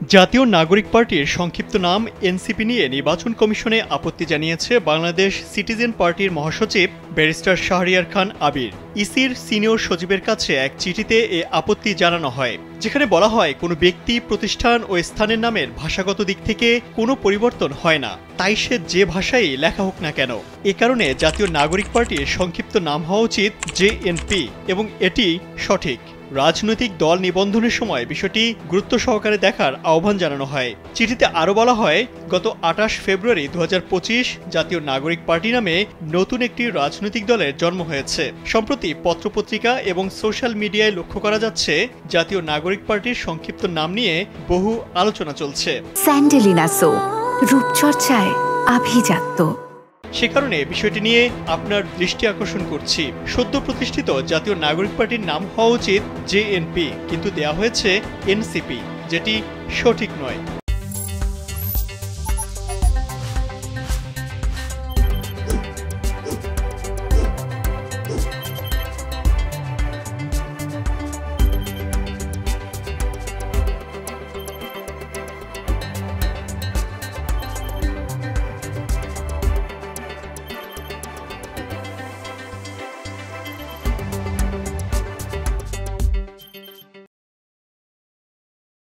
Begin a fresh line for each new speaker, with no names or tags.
জাতীয় নাগরিক পার্টির সংক্ষিপ্ত নাম এনসিপি নিয়ে নির্বাচন কমিশনে আপত্তি জানিয়েছে বাংলাদেশ সিটিজেন পার্টির মহাসচিব ব্যারিস্টার শাহরিয়ার খান আবির। ইসির সিনিয়র সচিবের কাছে এক চিঠিতে এ আপত্তি জানানো হয়, যেখানে বলা হয় কোনো ব্যক্তি, প্রতিষ্ঠান ও স্থানের নামের ভাষাগত দিক থেকে কোনো পরিবর্তন হয় না, তাই সে যে ভাষায় লেখা হোক না কেন। এ কারণে জাতীয় নাগরিক পার্টির সংক্ষিপ্ত নাম হওয়া উচিত জেএনপি এবং এটি সঠিক। রাজনৈতিক দল নিবন্ধনের সময় বিষয়টি গুরুত্ব সহকারে দেখার আহ্বান জানানো হয়। চিঠিতে আরও বলা হয়, গত ২৮ ফেব্রুয়ারি ২০২৫ জাতীয় নাগরিক পার্টি নামে নতুন একটি রাজনৈতিক দলের জন্ম হয়েছে। সম্প্রতি পত্রপত্রিকা এবং সোশ্যাল মিডিয়ায় লক্ষ্য করা যাচ্ছে জাতীয় নাগরিক পার্টির সংক্ষিপ্ত নাম নিয়ে বহু আলোচনা চলছে।
স্যান্ডেলিনা সো, রূপচর্চায় আভিজাত্য।
সে কারণে বিষয়টি নিয়ে আপনার দৃষ্টি আকর্ষণ করছি। সদ্য প্রতিষ্ঠিত জাতীয় নাগরিক পার্টির নাম হওয়া উচিত জেএনপি, কিন্তু দেয়া হয়েছে এনসিপি, যেটি সঠিক নয়।